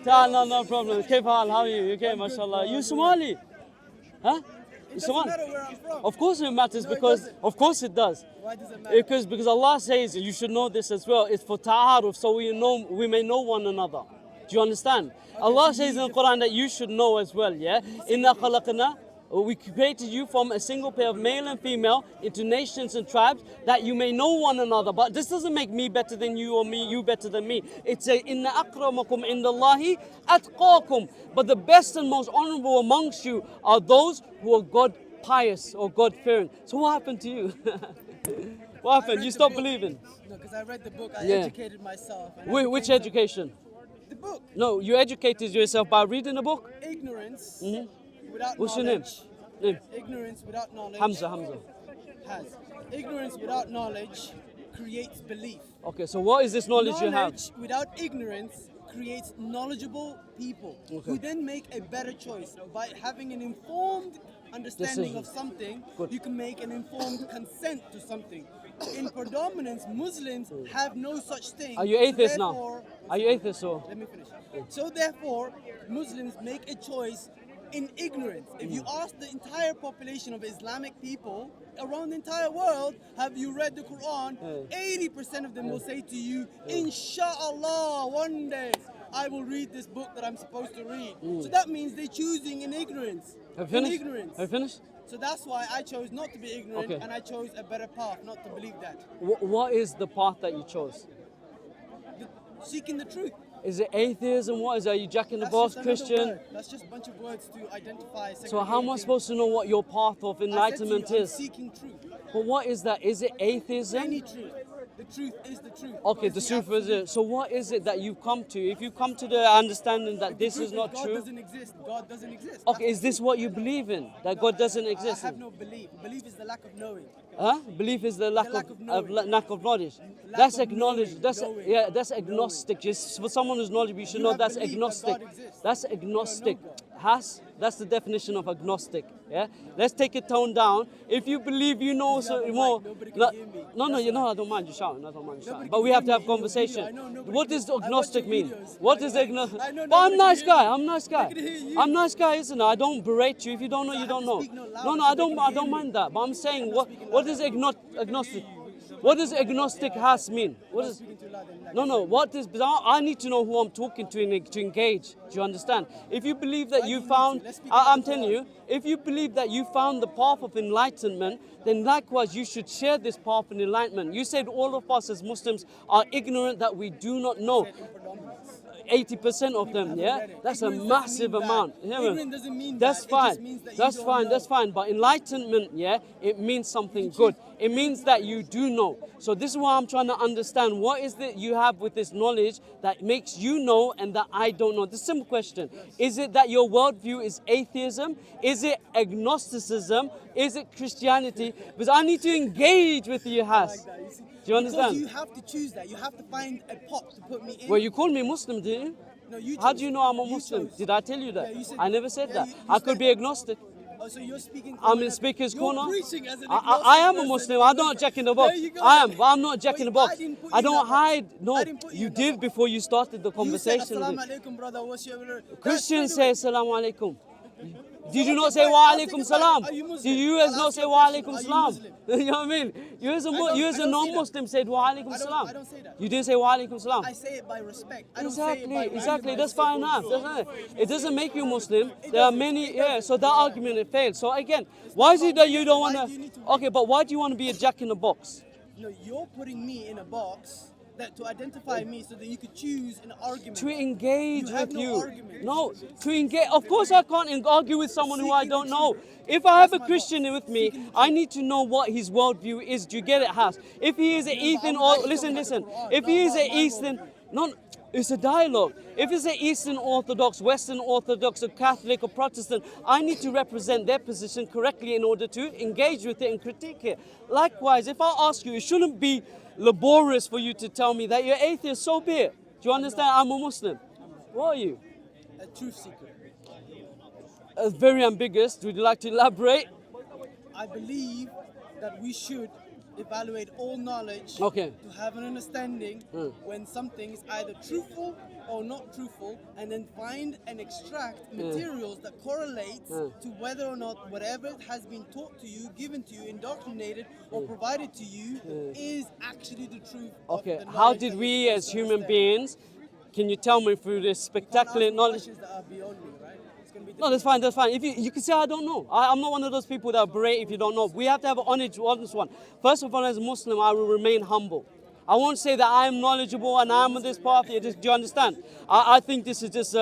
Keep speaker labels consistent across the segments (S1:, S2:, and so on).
S1: No problem. كيف حال? How are you? Okay, mashallah. You Somali? Huh?
S2: It doesn't matter where I'm from.
S1: Of course it matters,
S2: No, it
S1: because
S2: doesn't.
S1: of course it does.
S2: Why does it matter?
S1: Because Allah says, you should know this as well, it's for ta'aruf, so we may know one another. Do you understand? Allah says in the Quran that you should know as well, yeah? Inna khalaqna, we created you from a single pair of male and female into nations and tribes, that you may know one another. But this doesn't make me better than you or me, you better than me. It's a inna akramakum indallahi atqakum. But the best and most honorable amongst you are those who are God pious or God fearing. So what happened to you? What happened? You stopped believing?
S2: No, because I read the book, I educated myself. And
S1: Which education?
S2: The book.
S1: No, you educated yourself by reading a book?
S2: Ignorance without
S1: What's
S2: knowledge.
S1: your name?
S2: Ignorance without knowledge.
S1: Hamza.
S2: Ignorance without knowledge creates belief.
S1: Okay, so what is this knowledge you have?
S2: Knowledge without ignorance creates knowledgeable people who then make a better choice. By having an informed understanding of something, you can make an informed consent to something. In predominance, Muslims have no such thing.
S1: Are you atheist
S2: so
S1: now? Are you atheist or?
S2: Let me finish. So therefore, Muslims make a choice in ignorance. If you ask the entire population of Islamic people around the entire world, have you read the Quran? 80% of them will say to you, Inshallah, one day I will read this book that I'm supposed to read. So that means they're choosing in ignorance.
S1: Have you finished?
S2: Ignorance.
S1: Have you finished?
S2: So that's why I chose not to be ignorant, and I chose a better path, not to believe that.
S1: What is the path that you chose?
S2: Seeking the truth.
S1: Is it atheism? What is it? Are you Jack in the Box, Christian?
S2: That's just a bunch of words to identify.
S1: So how am I supposed to know what your path of enlightenment is?
S2: I'm seeking truth.
S1: But what is that? Is it atheism?
S2: Any truth. The truth is the truth.
S1: Okay, the truth is it. So what is it that you've come to? If you come to the understanding that this is not true.
S2: God doesn't exist. God doesn't exist.
S1: Okay, is this what you believe in? That God doesn't exist?
S2: I have no belief. Belief is the lack of knowing.
S1: Huh? Belief is the lack of knowledge. That's acknowledged. That's agnostic. Just for someone who's knowledgeable, you should know that's agnostic. That's agnostic. That's the definition of agnostic. Yeah. Let's take it tone down. If you believe you know more, no, I don't mind you shouting. I don't mind you shouting. But we have to have conversation. What does agnostic mean? What is agnostic? But I'm nice guy. I'm nice guy, isn't I? I don't berate you. If you don't know, you don't know. No, I don't mind that. But I'm saying, what is agnostic? What does agnostic has mean? What is? No. What is? I need to know who I'm talking to engage. Do you understand? If you believe that you found, I'm telling you, if you believe that you found the path of enlightenment, then likewise you should share this path of enlightenment. You said all of us as Muslims are ignorant, that we do not know. 80% of them, yeah? That's a massive amount.
S2: Ignorant doesn't mean
S1: that's
S2: that.
S1: fine. That's fine. But enlightenment, yeah, it means something good. It means that you do know. So this is why I'm trying to understand, what is it you have with this knowledge that makes you know and that I don't know? This simple question. Is it that your worldview is atheism? Is it agnosticism? Is it Christianity? Because I need to engage with you, Has. Do you understand?
S2: Because you have to choose that. You have to find a pot to put me in.
S1: Well, you called me Muslim, didn't you?
S2: No, you chose.
S1: How do you know I'm a Muslim? Did I tell you that?
S2: Yeah, you said,
S1: I never said that.
S2: You
S1: I could be agnostic.
S2: Oh, so you're speaking.
S1: I'm in Speaker's Corner.
S2: Preaching as an
S1: I am a Muslim. I'm not Jack in the Box. I am, but I'm not Jack in the Box. I don't hide. No, you did before you started the conversation.
S2: You said, Assalamu alaikum, brother. What's your...
S1: Christians say Assalamu alaikum. Did you not say wa alaikum salam? Did you guys not say wa alaikum salam? You know what I mean? You as a non-Muslim said wa alaikum salam.
S2: I don't say that.
S1: You didn't say wa alaikum salam.
S2: I say it by respect.
S1: Exactly. That's fine enough, doesn't it? It doesn't make you Muslim. There are many, so that argument, it failed. So again, why is it that you don't want to... Okay, but why do you want to be a Jack in the Box?
S2: No, you're putting me in a box to identify me so that you could choose an argument.
S1: To engage with you.
S2: Argument.
S1: No, to engage. Of course I can't argue with someone who I don't know. If I have a Christian with me, I need to know what his worldview is. Do you get it, Has? If he is an Eastern, or listen. If he is an Eastern, it's a dialogue. If it's an Eastern Orthodox, Western Orthodox, or Catholic or Protestant, I need to represent their position correctly in order to engage with it and critique it. Likewise, if I ask you, it shouldn't be laborious for you to tell me that you're atheist, so be it. Do you understand? I'm a Muslim. What are you?
S2: A truth seeker.
S1: Very ambiguous. Would you like to elaborate?
S2: I believe that we should evaluate all knowledge
S1: to
S2: have an understanding when something is either truthful or not truthful, and then find and extract materials that correlate to whether or not whatever has been taught to you, given to you, indoctrinated, or provided to you is actually the truth.
S1: Okay,
S2: of the
S1: how
S2: knowledge
S1: did
S2: that
S1: we
S2: you're
S1: as
S2: supposed to
S1: human
S2: understand.
S1: beings, can you tell me through this
S2: You can't
S1: spectacular
S2: ask me
S1: knowledge?
S2: questions that are beyond me, right? It's gonna be
S1: No, that's fine, that's fine. If you can say I don't know. I'm not one of those people that berate if you don't know. We have to have an honest one. First of all, as a Muslim, I will remain humble. I won't say that I'm knowledgeable and I'm on this path. Do you understand? I think this is just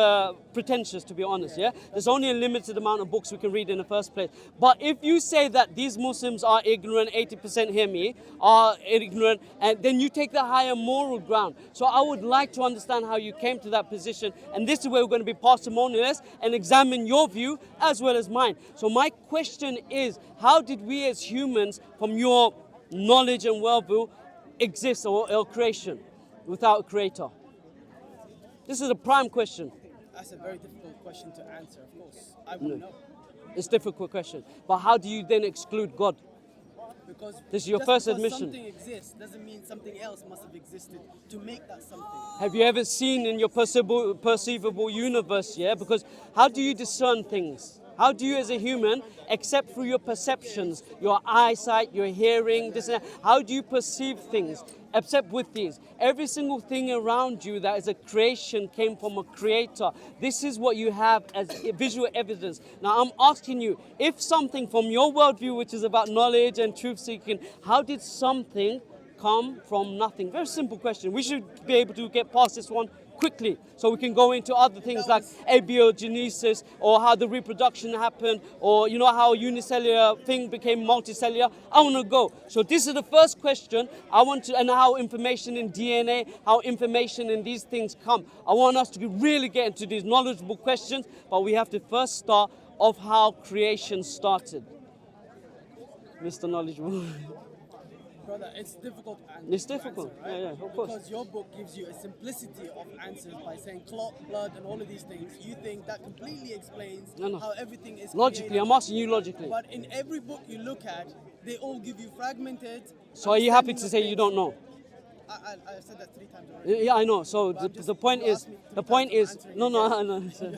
S1: pretentious, to be honest, yeah? There's only a limited amount of books we can read in the first place. But if you say that these Muslims are ignorant, 80% hear me, are ignorant, and then you take the higher moral ground. So I would like to understand how you came to that position, and this is where we're going to be parsimonious and examine your view as well as mine. So my question is, how did we as humans, from your knowledge and worldview, exist or creation without a creator? This is a prime question.
S2: That's a very difficult question to answer, of course. I wouldn't know.
S1: It's a difficult question. But how do you then exclude God?
S2: Because
S1: This is your
S2: just
S1: first
S2: because
S1: admission.
S2: something exists doesn't mean something else must have existed to make that something.
S1: Have you ever seen in your perceivable universe, yeah? Because how do you discern things? How do you as a human, except through your perceptions, your eyesight, your hearing, this and that, how do you perceive things? Except with these. Every single thing around you that is a creation came from a creator. This is what you have as visual evidence. Now I'm asking you, if something from your worldview, which is about knowledge and truth seeking, how did something come from nothing? Very simple question. We should be able to get past this one quickly so we can go into other things like abiogenesis or how the reproduction happened, or you know how unicellular thing became multicellular. I want to go. So this is the first question I want to, and how information in DNA, how information in these things come. I want us to really get into these knowledgeable questions, but we have to first start off how creation started. Mr. Knowledgeable.
S2: Brother, it's difficult to answer.
S1: It's difficult.
S2: Right?
S1: Yeah, of course.
S2: Because your book gives you a simplicity of answers by saying clot, blood, and all of these things. You think that completely explains
S1: No.
S2: how everything is
S1: Logically,
S2: created.
S1: I'm asking you logically.
S2: But in every book you look at, they all give you fragmented.
S1: So are you happy to
S2: understanding of
S1: say you
S2: things.
S1: don't know?
S2: I said that 3 times already.
S1: Yeah, I know. So
S2: But
S1: the point
S2: you
S1: is,
S2: asked me three
S1: the point
S2: times,
S1: is,
S2: I'm answering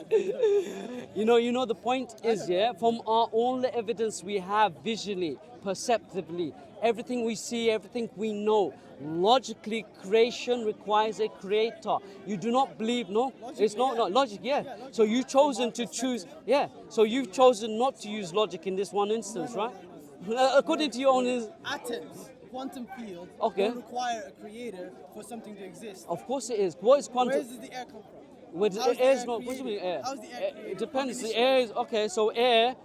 S1: no. You know, the point is, yeah, from all the evidence we have visually, perceptively, everything we see, everything we know, logically, creation requires a creator. You do not believe, no? It's not,
S2: yeah.
S1: no, logic, yeah. So you've chosen to choose, yeah. So you've chosen not to use logic in this one instance, right? According to your own.
S2: Atoms, quantum field,
S1: Okay.
S2: don't require a creator for something to exist.
S1: Of course it is. What is quantum?
S2: Where does the air come from?
S1: Well, the
S2: How's the
S1: air is
S2: air
S1: not. What do you mean
S2: created?
S1: air?
S2: How's the air created?
S1: It depends. The
S2: Initially.
S1: air is okay. So air.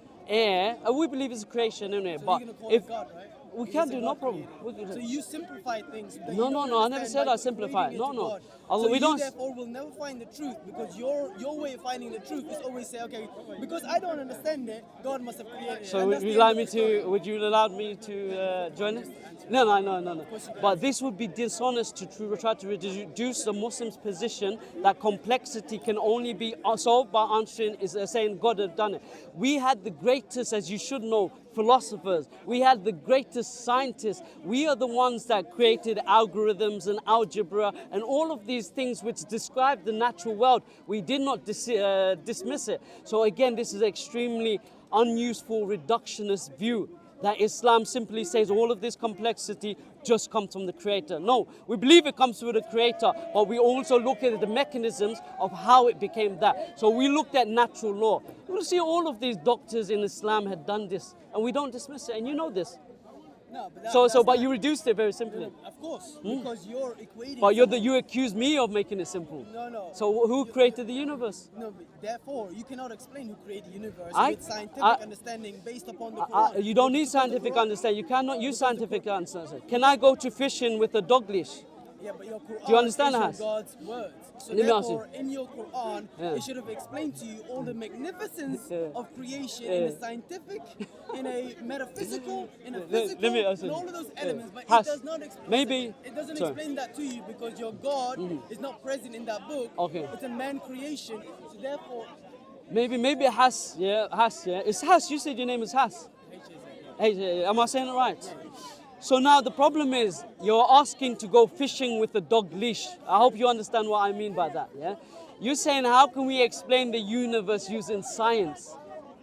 S1: We believe it's a creation, anyway.
S2: So
S1: But
S2: you're gonna call
S1: if
S2: it God, right?
S1: we
S2: You
S1: can
S2: say
S1: do, no
S2: God
S1: problem.
S2: created.
S1: We can
S2: So
S1: do.
S2: you simplify things. That
S1: No,
S2: you
S1: no,
S2: don't
S1: no, I never
S2: understand
S1: said
S2: by
S1: I simplify it.
S2: equating
S1: No,
S2: to
S1: no.
S2: God.
S1: Although
S2: So
S1: we
S2: you
S1: don't-
S2: therefore will never find the truth because your way of finding the truth is always say, okay, because I don't understand it, God must have created it.
S1: So
S2: And
S1: would
S2: that's
S1: you
S2: the
S1: allow
S2: end
S1: me
S2: of the story.
S1: to? Would you allow me to join it? No. But this would be dishonest to try to reduce the Muslims' position that complexity can only be solved by answering is saying God had done it. We had the greatest, as you should know, philosophers. We had the greatest scientists. We are the ones that created algorithms and algebra and all of these things which describe the natural world. We did not dismiss it. So again, this is extremely unuseful reductionist view that Islam simply says all of this complexity just comes from the Creator. No, we believe it comes through the Creator, but we also look at the mechanisms of how it became that. So we looked at natural law. You see, all of these doctors in Islam had done this, and we don't dismiss it, and you know this.
S2: No, but that,
S1: So,
S2: that's
S1: but
S2: not-
S1: you reduced it very simply.
S2: Of course, because you're equating.
S1: But
S2: something-
S1: you accuse me of making it simple.
S2: No.
S1: So who created the universe?
S2: No, but therefore, you cannot explain who created the universe
S1: I-
S2: with scientific
S1: I-
S2: understanding based upon the Quran.
S1: You don't need
S2: Because the
S1: scientific
S2: Quran-
S1: understanding. You cannot use scientific understanding. Can I go to fishing with a dog leash?
S2: Yeah, but your Quran
S1: Do you understand,
S2: is your
S1: Has?
S2: God's words. So
S1: Let me ask you.
S2: therefore, in your Quran,
S1: Yeah.
S2: it should have explained to you all the magnificence
S1: Yeah.
S2: of creation
S1: Yeah.
S2: in a scientific, in a metaphysical, in a
S1: Let
S2: physical,
S1: me ask
S2: and
S1: you.
S2: all of those
S1: Yeah.
S2: elements. But
S1: Has.
S2: it does not explain.
S1: Maybe-
S2: It doesn't
S1: sorry.
S2: explain that to you because your God is not present in that book.
S1: Okay.
S2: It's a man creation. So therefore,
S1: Maybe Has, yeah. It's Has. You said your name is Has. Hey, am I saying it right? So now the problem is you're asking to go fishing with a dog leash. I hope you understand what I mean by that, yeah? You're saying, how can we explain the universe using science?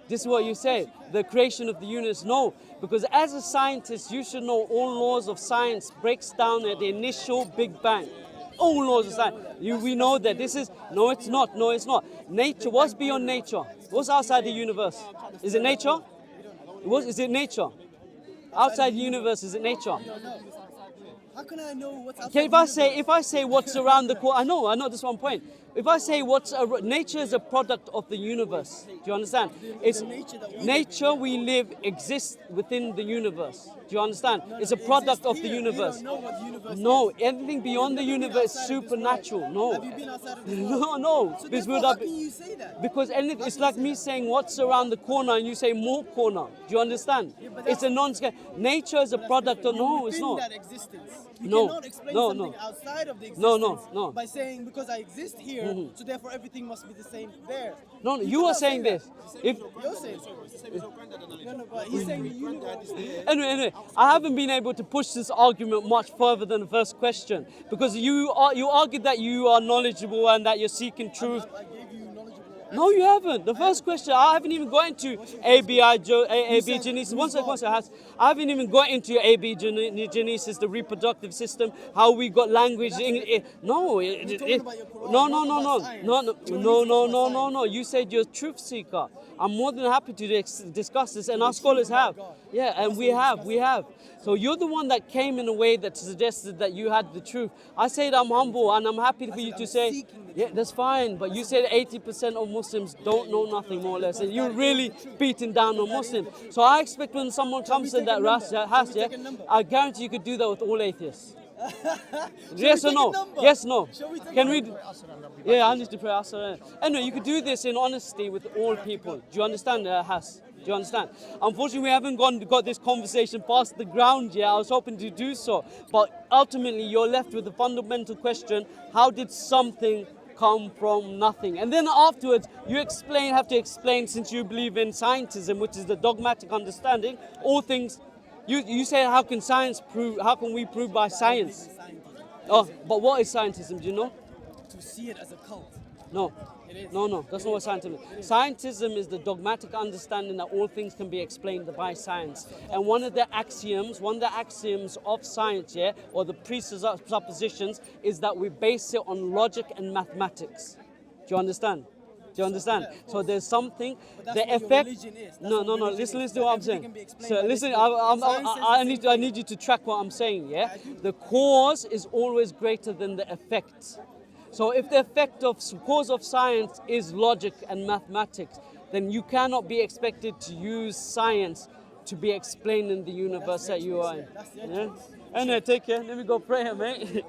S1: This is what you say, the creation of the universe. No, because as a scientist, you should know all laws of science breaks down at the initial Big Bang. All laws of science. We know that this is, no it's not, no it's not. Nature, what's beyond nature? What's outside the universe? Is it nature? Is it nature? Outside the universe, is it nature?
S2: How can I know what's outside
S1: Okay,
S2: the universe?
S1: if I say what's around the corner, I know this one point. If I say nature is a product of the universe, do you understand? It's nature we live exists within the universe. Do you understand? It's a product of the universe.
S2: You don't know what the universe is.
S1: No, everything beyond the universe is supernatural. No.
S2: Have you been outside of this
S1: No.
S2: So
S1: This
S2: therefore,
S1: would
S2: how
S1: have
S2: can you say that?
S1: because it's like me saying what's around the corner and you say more corner. Do you understand?
S2: but
S1: It's a non-scale. Nature is a product of no, it's
S2: Within
S1: not.
S2: that existence. You
S1: No,
S2: cannot explain
S1: no,
S2: something
S1: no.
S2: outside of the existence
S1: No.
S2: by saying because I exist here, so therefore everything must be the same there.
S1: No, you are
S2: cannot
S1: saying
S2: say
S1: this.
S2: that.
S1: If
S2: You're saying so. No, but he's saying the universe.
S1: Anyway, I haven't been able to push this argument much further than the first question because you argued that you are knowledgeable and that you're seeking truth.
S2: I gave you knowledgeable.
S1: No, you haven't. The first question, I haven't even got into AB genesis. One second. I haven't even got into your AB genesis, the reproductive system, how we got language. No, no. You said you're a truth seeker. I'm more than happy to discuss this, and our scholars have. Yeah, and we have. So you're the one that came in a way that suggested that you had the truth. I said I'm humble, and I'm happy for you to say, yeah, that's fine. But you said 80% of Muslims don't know nothing, more or less, and you're really beating down on Muslims. So I expect when someone comes in that I guarantee you could do that with all atheists. Yes or no? Yes, no. Can we? Yeah, I need to pray. Anyway, you could do this in honesty with all people. Do you understand, Has? Do you understand? Unfortunately, we haven't got this conversation past the ground yet. I was hoping to do so. But ultimately, you're left with the fundamental question, how did something come from nothing? And then afterwards, you have to explain, since you believe in scientism, which is the dogmatic understanding, all things. You say, how can we prove by science? Oh, but what is scientism? Do you know?
S2: To see it as a cult.
S1: No. No, that's not what scientism is. Scientism is the dogmatic understanding that all things can be explained by science. And one of the axioms of science, or the presuppositions, is that we base it on logic and mathematics. Do you understand? Do you understand? So there's something, the effect. No. Listen to what I'm saying. So listen, I need you to track what I'm saying. Yeah, the cause is always greater than the effect. So if the cause of science is logic and mathematics, then you cannot be expected to use science to be explaining the universe that you are in. Yeah? Anyway, take care. Let me go pray, mate.